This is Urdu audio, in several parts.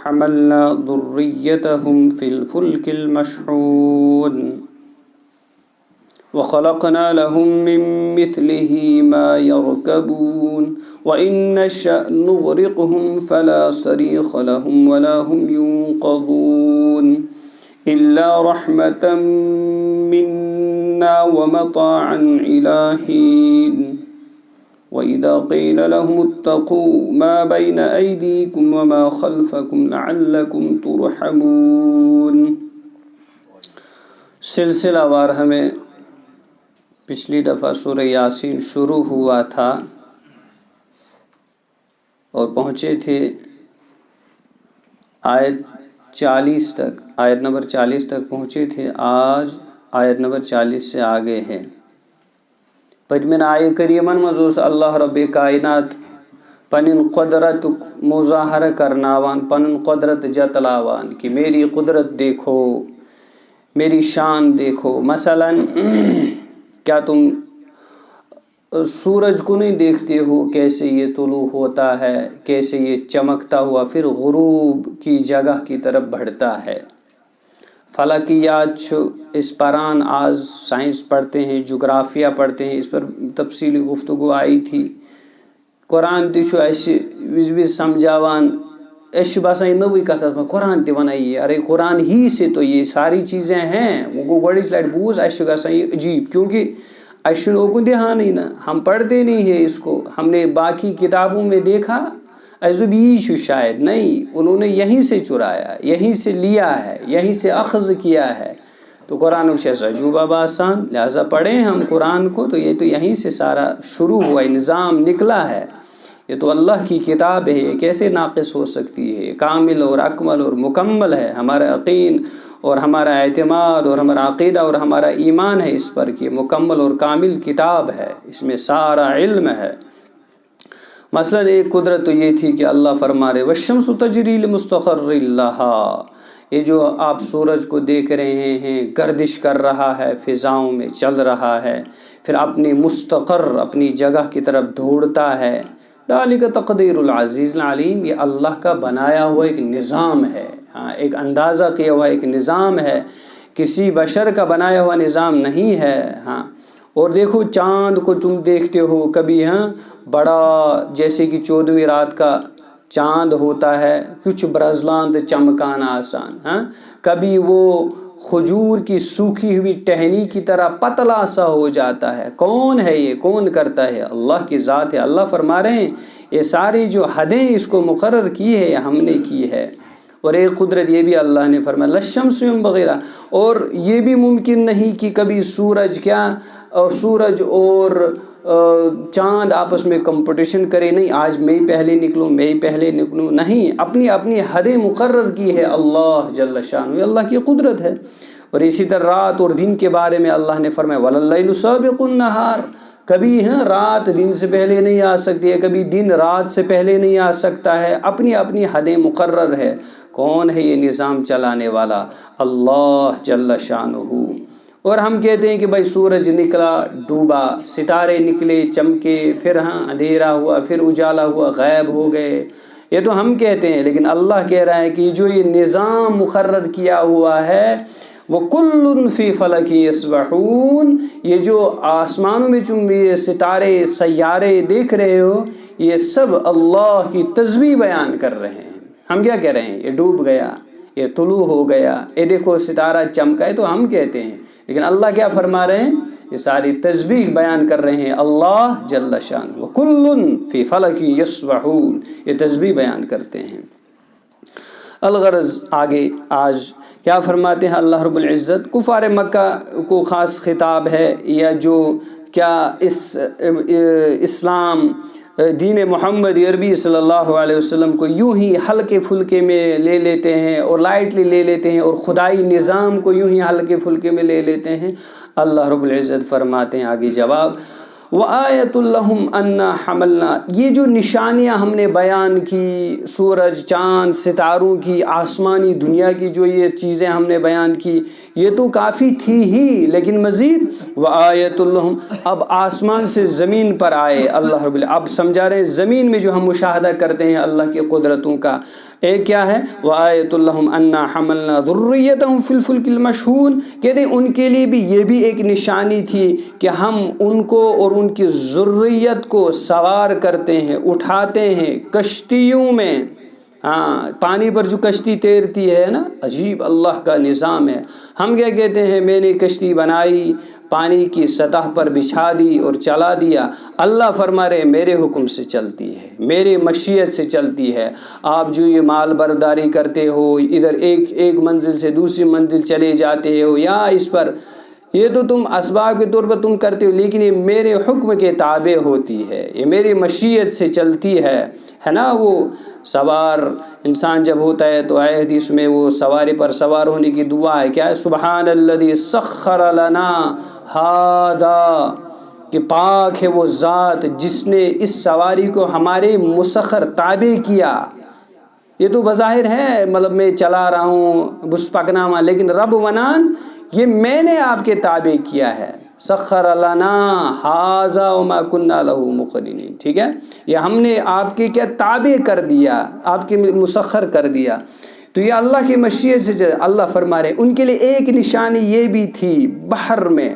حملنا ذريتهم في الفلك المشحون وخلقنا لهم من مثله ما يركبون وإن نشأ نغرقهم فلا صريخ لهم ولا هم ينقذون إلا رحمة منا ومطاعا إلى حين وإذا قيل لهم اتقوا ما بين أيديكم وما خلفكم لعلكم ترحمون۔ سلسلہ وار ہمیں پچھلی دفعہ سورہ یاسین شروع ہوا تھا اور پہنچے تھے آیت 40 تک، آیت نمبر 40 تک پہنچے تھے۔ آج آیت نمبر 40 سے آگے ہے۔ پتمن آیہ کریمن مز اللہ رب کائنات پنن قدرت مظاہرہ کرناوان، پنن قدرت جتلاوان کہ میری قدرت دیکھو، میری شان دیکھو۔ مثلا کیا تم سورج کو نہیں دیکھتے ہو کیسے یہ طلوع ہوتا ہے، کیسے یہ چمکتا ہوا پھر غروب کی جگہ کی طرف بڑھتا ہے۔ فلکیات اس پران آج سائنس پڑھتے ہیں، جغرافیہ پڑھتے ہیں، اس پر تفصیلی گفتگو آئی تھی۔ قرآن تشو ایسے وز سمجھاوان، ایسے باسان یہ نوی کتھا قرآن تی ونائی، ارے قرآن ہی سے تو یہ ساری چیزیں ہیں۔ وہ گوڑیس لائٹ بوز ایسے گاسان یہ عجیب، کیونکہ ایسے لوگوں دھیان نہیں نا، ہم پڑھتے نہیں ہیں اس کو، ہم نے باقی کتابوں میں دیکھا ایسے بھی شاید نہیں، انہوں نے یہیں سے چرایا، یہیں سے لیا ہے، یہیں سے اخذ کیا ہے۔ تو قرآن سے عجوبہ باسان، لہٰذا پڑھیں ہم قرآن کو، تو یہ تو یہیں سے سارا شروع ہوا ہے، نظام نکلا ہے۔ یہ تو اللہ کی کتاب ہے، یہ کیسے ناقص ہو سکتی ہے؟ کامل اور اکمل اور مکمل ہے۔ ہمارا یقین اور ہمارا اعتماد اور ہمارا عقیدہ اور ہمارا ایمان ہے اس پر کہ مکمل اور کامل کتاب ہے، اس میں سارا علم ہے۔ مثلا ایک قدرت تو یہ تھی کہ اللہ فرما رہے والشمس تجری لمستقر لہا، یہ جو آپ سورج کو دیکھ رہے ہیں گردش کر رہا ہے، فضاؤں میں چل رہا ہے، پھر اپنی مستقر اپنی جگہ کی طرف دوڑتا ہے۔ ذالک تقدیر العزیز العلیم، یہ اللہ کا بنایا ہوا ایک نظام ہے، ہاں ایک اندازہ کیا ہوا ایک نظام ہے، کسی بشر کا بنایا ہوا نظام نہیں ہے۔ ہاں اور دیکھو چاند کو تم دیکھتے ہو کبھی، ہاں بڑا جیسے کہ 14ویں رات کا چاند ہوتا ہے، کچھ برزلاند چمکان آسان، ہاں کبھی وہ کھجور کی سوکھی ہوئی ٹہنی کی طرح پتلا سا ہو جاتا ہے۔ کون ہے یہ؟ کون کرتا ہے؟ اللہ کی ذات ہے۔ اللہ فرما رہے ہیں یہ ساری جو حدیں اس کو مقرر کی ہے ہم نے کی ہے۔ اور ایک قدرت یہ بھی اللہ نے فرمایا للشمس وغیرہ، اور یہ بھی ممکن نہیں کہ کبھی سورج اور چاند آپس میں کمپٹیشن کرے، نہیں آج میں پہلے نکلوں، میں پہلے نکلوں، نہیں، اپنی اپنی حدیں مقرر کی ہے اللہ جل شانہ، یہ اللہ کی قدرت ہے۔ اور اسی طرح رات اور دن کے بارے میں اللہ نے فرمایا وَلَلَّيْلُ سَابِقُ النَّهَارِ، کبھی رات دن سے پہلے نہیں آ سکتی ہے، کبھی دن رات سے پہلے نہیں آ سکتا ہے، اپنی اپنی حدیں مقرر ہے۔ کون ہے یہ نظام چلانے والا؟ اللہ جل شانہ۔ اور ہم کہتے ہیں کہ بھائی سورج نکلا ڈوبا، ستارے نکلے چمکے، پھر اندھیرا ہوا، پھر اجالا ہوا، غائب ہو گئے، یہ تو ہم کہتے ہیں، لیکن اللہ کہہ رہا ہے کہ جو یہ نظام مقرر کیا ہوا ہے وَكُلٌّ فِي فَلَكٍ يَسْبَحُونَ، یہ جو آسمانوں میں تم یہ ستارے سیارے دیکھ رہے ہو یہ سب اللہ کی تسبیح بیان کر رہے ہیں۔ ہم کیا کہہ رہے ہیں؟ یہ ڈوب گیا، یہ طلوع ہو گیا، یہ دیکھو ستارہ چمکا ہے، تو ہم کہتے ہیں، لیکن اللہ کیا فرما رہے ہیں؟ یہ ساری تسبیح بیان کر رہے ہیں اللہ جل شانہ۔ وَكُلٌّ فِي فَلَكٍ يَسْبَحُونَ، یہ تسبیح بیان کرتے ہیں۔ الغرض آگے آج کیا فرماتے ہیں اللہ رب العزت؟ کفار مکہ کو خاص خطاب ہے، یا جو کیا اسلام دین محمد عربی صلی اللہ علیہ وسلم کو یوں ہی ہلکے پھلکے میں لے لیتے ہیں اور لائٹلی لے لیتے ہیں، اور خدائی نظام کو یوں ہی ہلکے پھلکے میں لے لیتے ہیں۔ اللہ رب العزت فرماتے ہیں آگے جواب وَآیَةٌ لَهُمْ أَنَّا حَمَلْنَا، یہ جو نشانیاں ہم نے بیان کی، سورج چاند ستاروں کی، آسمانی دنیا کی جو یہ چیزیں ہم نے بیان کی، یہ تو کافی تھی ہی، لیکن مزید وَآیَةٌ لَهُمْ، اب آسمان سے زمین پر آئے اللہ رب العزت، اب سمجھا رہے ہیں زمین میں جو ہم مشاہدہ کرتے ہیں اللہ کی قدرتوں کا، ایک کیا ہے وَآیَةٌ لَهُمْ أَنَّا حَمَلْنَا ذُرِّيَّتَهُمْ فِي الْفُلْكِ الْمَشْحُونِ، کہتے ہیں ان کے لیے بھی یہ بھی ایک نشانی تھی کہ ہم ان کو اور ان کی ذریت کو سوار کرتے ہیں، اٹھاتے ہیں کشتیوں میں۔ ہاں، پانی پر جو کشتی تیرتی ہے نا، عجیب اللہ کا نظام ہے۔ ہم کیا کہتے ہیں میں نے کشتی بنائی، پانی کی سطح پر بچھا دی اور چلا دیا، اللہ فرما رہے میرے حکم سے چلتی ہے، میرے مشیت سے چلتی ہے۔ آپ جو یہ مال برداری کرتے ہو، ادھر ایک منزل سے دوسری منزل چلے جاتے ہو یا اس پر، یہ تو تم اسباب کے طور پر تم کرتے ہو، لیکن یہ میرے حکم کے تابع ہوتی ہے، یہ میری مشیت سے چلتی ہے نا۔ وہ سوار انسان جب ہوتا ہے تو آئے حدیث میں وہ سواری پر سوار ہونے کی دعا ہے، کیا ہے؟ سبحان الذی سخر لنا ھذا، کہ پاک ہے وہ ذات جس نے اس سواری کو ہمارے مسخر تابع کیا۔ یہ تو بظاہر ہے مطلب میں چلا رہا ہوں بس پکناما، لیکن رب ونان یہ میں نے آپ کے تابع کیا ہے۔ سخر لنا ھذا وما كنا له مقرنین، ٹھیک ہے، یہ ہم نے آپ کے کیا تابع کر دیا، آپ کے مسخر کر دیا۔ تو یہ اللہ کی مشیت سے اللہ فرما رہے ان کے لیے ایک نشانی یہ بھی تھی بحر میں،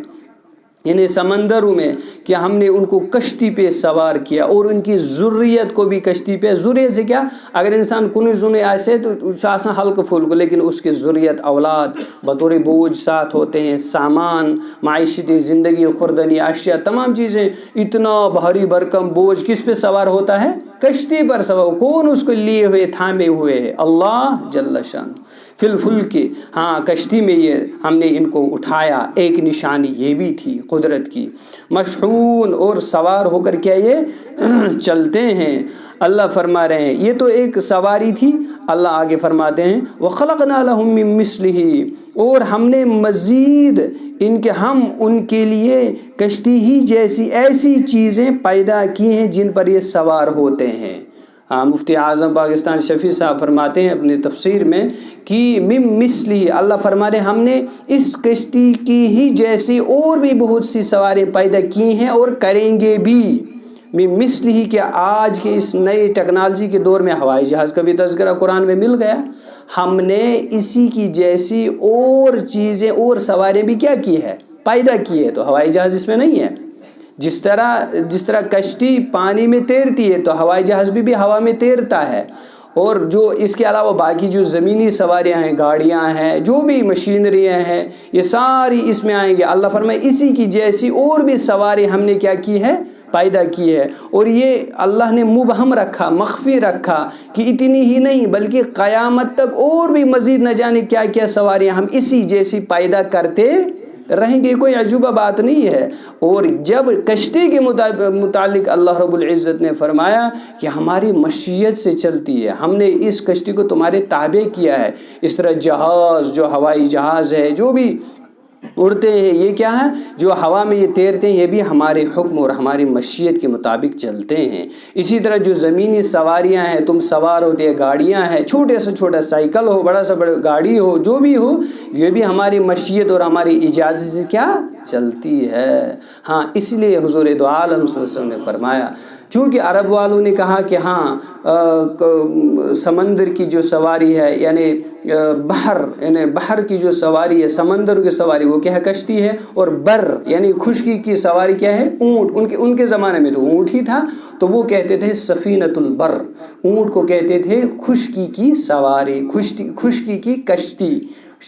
یعنی سمندروں میں، کہ ہم نے ان کو کشتی پہ سوار کیا اور ان کی ذریت کو بھی کشتی پہ۔ ذریت سے کیا؟ اگر انسان کنویں زنے ایسے تو آسان ہلک پھلک، لیکن اس کی ذریت اولاد بطور بوجھ ساتھ ہوتے ہیں، سامان، معیشتی زندگی، خوردنی اشیاء، تمام چیزیں، اتنا بھاری بھرکم بوجھ کس پہ سوار ہوتا ہے؟ کشتی پر سوار۔ کون اس کو لیے ہوئے تھامے ہوئے ہے؟ اللہ جل شان فی الفلک، ہاں کشتی میں یہ ہم نے ان کو اٹھایا، ایک نشانی یہ بھی تھی قدرت کی۔ مشحون، اور سوار ہو کر کیا یہ چلتے ہیں۔ اللہ فرما رہے ہیں یہ تو ایک سواری تھی۔ اللہ آگے فرماتے ہیں وَخَلَقْنَا لَهُم مِّن مِّثْلِهِ، اور ہم نے مزید ہم ان کے لیے کشتی ہی جیسی ایسی چیزیں پیدا کی ہیں جن پر یہ سوار ہوتے ہیں۔ مفتی اعظم پاکستان شفیع صاحب فرماتے ہیں اپنی تفسیر میں کہ مِن مِّثْلِهِ، اللہ فرما رہے ہم نے اس کشتی کی ہی جیسی اور بھی بہت سی سواریں پیدا کی ہیں اور کریں گے بھی۔ مِن مِّثْلِهِ، کہ آج کے اس نئے ٹیکنالوجی کے دور میں ہوائی جہاز کا بھی تذکرہ قرآن میں مل گیا، ہم نے اسی کی جیسی اور چیزیں اور سواریں بھی کیا کی ہے؟ پیدا کی ہے۔ تو ہوائی جہاز اس میں نہیں ہے۔ جس طرح کشتی پانی میں تیرتی ہے تو ہوائی جہاز بھی ہوا میں تیرتا ہے، اور جو اس کے علاوہ باقی جو زمینی سواریاں ہیں، گاڑیاں ہیں، جو بھی مشینریاں ہیں، یہ ساری اس میں آئیں گے۔ اللہ فرمائے اسی کی جیسی اور بھی سواری ہم نے کیا کی ہے؟ پیدا کی ہے۔ اور یہ اللہ نے مبہم رکھا، مخفی رکھا کہ اتنی ہی نہیں بلکہ قیامت تک اور بھی مزید نہ جانے کیا کیا سواریاں ہم اسی جیسی پیدا کرتے رہیں گے۔ کوئی عجوبہ بات نہیں ہے۔ اور جب کشتی کے متعلق اللہ رب العزت نے فرمایا کہ ہماری مشیت سے چلتی ہے، ہم نے اس کشتی کو تمہارے تابع کیا ہے، اس طرح جہاز، جو ہوائی جہاز ہے، جو بھی اڑتے ہیں، یہ کیا ہے؟ جو ہوا میں یہ تیرتے ہیں، یہ بھی ہمارے حکم اور ہماری مشیت کے مطابق چلتے ہیں۔ اسی طرح جو زمینی سواریاں ہیں، تم سوار ہوتے ہیں، گاڑیاں ہیں، چھوٹے سے چھوٹا سائیکل ہو، بڑا سے بڑا گاڑی ہو، جو بھی ہو، یہ بھی ہماری مشیت اور ہماری اجازت سے کیا چلتی ہے۔ ہاں، اس لیے حضور دو عالم صلی اللہ علیہ وسلم نے فرمایا، چونکہ عرب والوں نے کہا کہ ہاں سمندر کی جو سواری ہے، یعنی بحر کی جو سواری ہے، سمندر کی سواری وہ کیا ہے؟ کشتی ہے، اور بر یعنی خشکی کی سواری کیا ہے؟ اونٹ۔ ان کے زمانے میں تو اونٹ ہی تھا، تو وہ کہتے تھے سفینۃ البر، اونٹ کو کہتے تھے خشکی کی سواری، خشکی کی کشتی،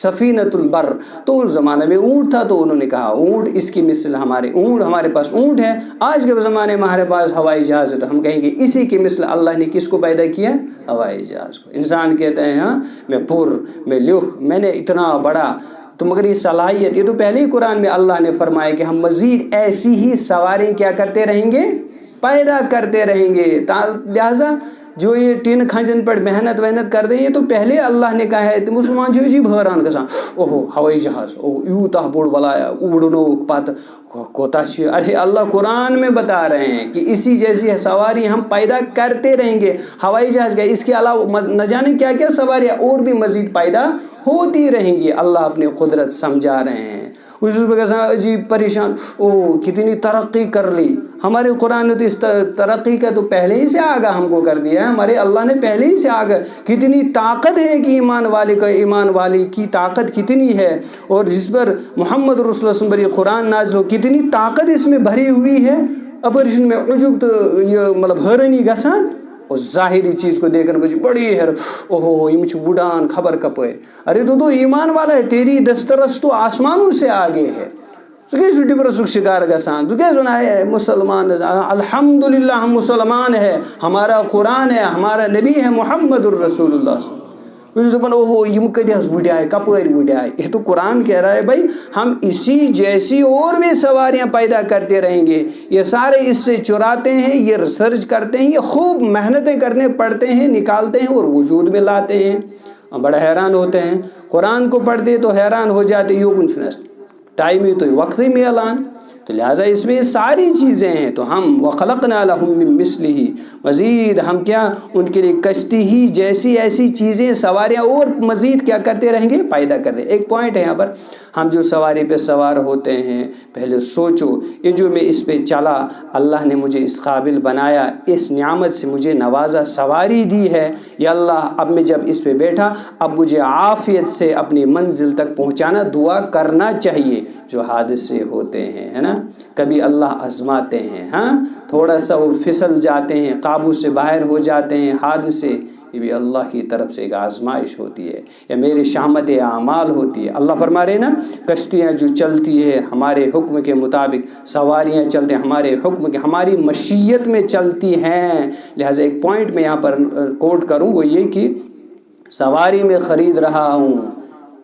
سفینۃ البر۔ تو اس زمانے میں اونٹ تھا، تو انہوں نے کہا اونٹ اس کی مثل ہمارے پاس اونٹ ہے، آج کے زمانے میں ہمارے پاس ہوائی جہاز ہے، تو ہم کہیں گے اسی کی مثل اللہ نے کس کو پیدا کیا؟ ہوائی جہاز کو۔ انسان کہتے ہیں ہاں میں لکھ، میں نے اتنا بڑا، تو مگر یہ صلاحیت، یہ تو پہلے ہی قرآن میں اللہ نے فرمایا کہ ہم مزید ایسی ہی سواریں کیا کرتے رہیں گے؟ پیدا کرتے رہیں گے۔ لہذا جو یہ ٹین کھنجن پر محنت کر دیں، یہ تو پہلے اللہ نے کہا ہے۔ تو مسلمان جو جی حیران گژھان، اوہو ہوائی جہاز، یوتاہ بوڑ بلایا اڑنوک پتہ کوتا چھ۔ ارے اللہ قرآن میں بتا رہے ہیں کہ اسی جیسی سواری ہم پیدا کرتے رہیں گے۔ ہوائی جہاز کا، اس کے علاوہ نہ جانے کیا کیا سواریاں اور بھی مزید پیدا ہوتی رہیں گی۔ اللہ اپنی قدرت سمجھا رہے ہیں۔ اس عجیب پریشان، کتنی ترقی کر لی، ہمارے قرآن نے تو اس ترقی کا تو پہلے ہی سے آگاہ ہم کو کر دیا ہے، ہمارے اللہ نے پہلے ہی سے آگاہ، کتنی طاقت ہے کہ ایمان والے کی طاقت کتنی ہے، اور جس پر محمد رسول اللہ صلی اللہ علیہ وسلم پر یہ قرآن نازل ہو کتنی طاقت اس میں بھری ہوئی ہے۔ اپریشن میں عجب تو یہ مطلب حیرانی گژھان، اور ظاہری چیز کو دیکھ کر مجھے بڑی اوہو یہ مجھے بڑھان خبر کپر، ارے تو ایمان والا ہے، تیری دسترس تو آسمانوں سے آگے ہے، ژٕ ڈپریشن شکار گژھان، ژٕ مسلمان، الحمدللہ ہم مسلمان ہے، ہمارا قرآن ہے، ہمارا نبی ہے محمد الرسول اللہ۔ اوہو یم کتس بڑھائے کپر بڑھائے، یہ تو قرآن کہہ رہا ہے بھائی ہم اسی جیسی اور بھی سواریاں پیدا کرتے رہیں گے، یہ سارے اس سے چراتے ہیں، یہ ریسرچ کرتے ہیں، یہ خوب محنتیں کرنے پڑتے ہیں، نکالتے ہیں اور وجود میں لاتے ہیں۔ ہم بڑا حیران ہوتے ہیں، قرآن کو پڑھتے تو حیران ہو جاتے، یوں کچھ ٹائم ہی تو وقت ہی میں اعلان، تو لہٰذا اس میں ساری چیزیں ہیں، تو ہم وَخَلَقْنَا لَهُم مِّن مِّثْلِهِ، مزید ہم کیا ان کے لیے کشتی ہی جیسی ایسی چیزیں سواریاں اور مزید کیا کرتے رہیں گے، پیدا کرتے۔ ایک پوائنٹ ہے یہاں پر، ہم جو سواری پہ سوار ہوتے ہیں پہلے سوچو، یہ جو میں اس پہ چلا، اللہ نے مجھے اس قابل بنایا، اس نعمت سے مجھے نوازا، سواری دی ہے، یا اللہ اب میں جب اس پہ بیٹھا اب مجھے عافیت سے اپنی منزل تک پہنچانا، دعا کرنا چاہیے۔ جو حادثے ہوتے ہیں ہے نا، کبھی اللہ آزماتے ہیں، ہاں تھوڑا سا وہ پھسل جاتے ہیں، قابو سے باہر ہو جاتے ہیں حادثے، یہ بھی اللہ کی طرف سے ایک آزمائش ہوتی ہے، یا میری شامت اعمال ہوتی ہے۔ اللہ فرما رہے نا، کشتیاں جو چلتی ہے ہمارے حکم کے مطابق، سواریاں چلتے ہیں ہمارے حکم کے، ہماری مشیت میں چلتی ہیں۔ لہٰذا ایک پوائنٹ میں یہاں پر کوٹ کروں، وہ یہ کہ سواری میں خرید رہا ہوں،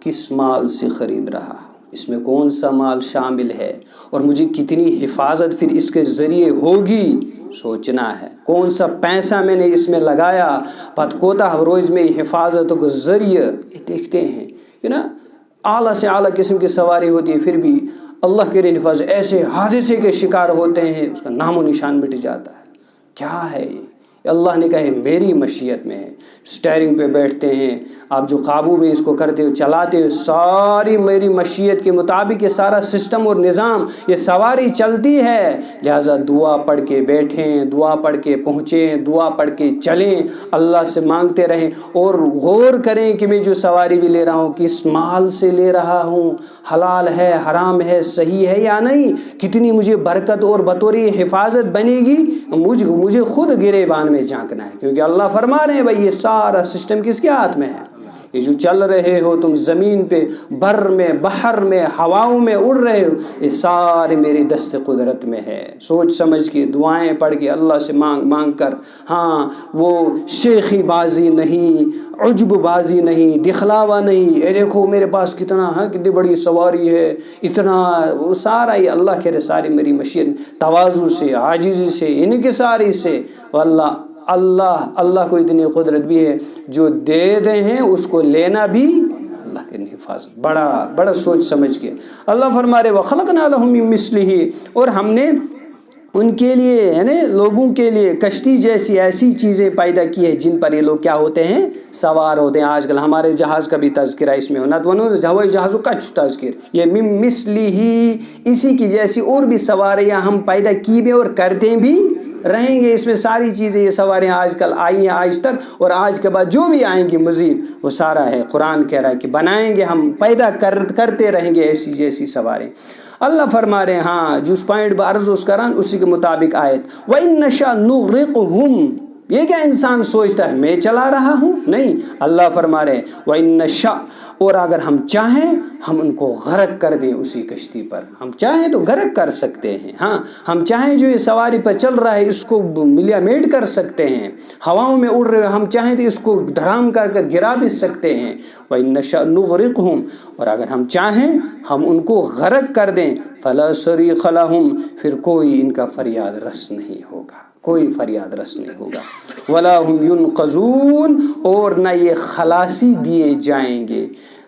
کس مال سے خرید رہا ہوں، اس میں کون سا مال شامل ہے، اور مجھے کتنی حفاظت پھر اس کے ذریعے ہوگی، سوچنا ہے۔ کون سا پیسہ میں نے اس میں لگایا، پت کوتا روز میں حفاظت کو ذریعہ یہ دیکھتے ہیں کہ نا، اعلیٰ سے اعلیٰ قسم کی سواری ہوتی ہے، پھر بھی اللہ کے حفاظت، ایسے حادثے کے شکار ہوتے ہیں اس کا نام و نشان مٹ جاتا ہے۔ کیا ہے یہ؟ اللہ نے کہا ہے میری مشیت میں ہے، سٹیئرنگ پہ بیٹھتے ہیں آپ، جو قابو میں اس کو کرتے ہو چلاتے ہو، ساری میری مشیت کے مطابق یہ سارا سسٹم اور نظام، یہ سواری چلتی ہے۔ لہٰذا دعا پڑھ کے بیٹھیں، دعا پڑھ کے پہنچیں، دعا پڑھ کے چلیں، اللہ سے مانگتے رہیں، اور غور کریں کہ میں جو سواری بھی لے رہا ہوں کس مال سے لے رہا ہوں، حلال ہے حرام ہے صحیح ہے یا نہیں، کتنی مجھے برکت اور بطور حفاظت بنے گی، مجھے خود گریبان میں جھانکنا ہے، کیونکہ اللہ فرما رہے ہیں بھائی یہ سارا سسٹم کس کے ہاتھ میں ہے، یہ جو چل رہے ہو تم زمین پہ، بر میں بحر میں ہواؤں میں اڑ رہے ہو، یہ سارے میری دست قدرت میں ہے۔ سوچ سمجھ کے دعائیں پڑھ کے اللہ سے مانگ کر، ہاں وہ شیخی بازی نہیں، عجب بازی نہیں، دکھلاوا نہیں، اے دیکھو میرے پاس کتنا ہے، کتنی بڑی سواری ہے، اتنا، وہ سارا یہ اللہ کہہ رہے ساری میری مشیت، تواضع سے، عاجزی سے، انکساری سے، اللہ کو اتنی قدرت بھی ہے، جو دے رہے ہیں اس کو لینا بھی اللہ کے حفاظت، بڑا سوچ سمجھ کے اللہ فرما رہے وَخَلَقْنَا لَهُم مِّن مِّثْلِهِ، اور ہم نے ان کے لیے یعنی لوگوں کے لیے کشتی جیسی ایسی چیزیں پیدا کی ہے جن پر یہ لوگ کیا ہوتے ہیں، سوار ہوتے ہیں۔ آج کل ہمارے جہاز کا بھی تذکرہ اس میں ہونا، تو ہوائی جہازوں کا تذکر، یہ مِن مِّثْلِهِ، اسی کی جیسی اور بھی سواریاں ہم پیدا کی بھی اور کرتے بھی رہیں گے۔ اس میں ساری چیزیں، یہ سواریاں آج کل آئی ہیں آج تک، اور آج کے بعد جو بھی آئیں گی مزید، وہ سارا ہے قرآن کہہ رہا ہے کہ بنائیں گے ہم، پیدا کرتے رہیں گے ایسی جیسی سواریں۔ اللہ فرما رہے ہیں، ہاں جو اس پوائنٹ پر عرض اس کران اسی کے مطابق آیت، وَإِن نَّشَأْ نُغْرِقْهُمْ، یہ کیا انسان سوچتا ہے میں چلا رہا ہوں، نہیں، اللہ فرما رہے ہیں وَإِن نَّشَأْ، اور اگر ہم چاہیں ہم ان کو غرق کر دیں اسی کشتی پر، ہم چاہیں تو غرق کر سکتے ہیں، ہاں ہم چاہیں جو یہ سواری پر چل رہا ہے اس کو ملیا میٹ کر سکتے ہیں، ہواؤں میں اڑ رہے ہم چاہیں تو اس کو دھڑام کر گرا بھی سکتے ہیں، وَإِن نَّشَأْ نُغْرِقْهُمْ، اور اگر ہم چاہیں ہم ان کو غرق کر دیں، فَلَا صَرِيخَ لَهُمْ، پھر کوئی ان کا فریاد رس نہیں ہوگا، کوئی فریاد رس نہیں ہوگا، وَلَا هُمْ يُنْقَذُونَ، اور نہ یہ خلاصی دیے جائیں گے،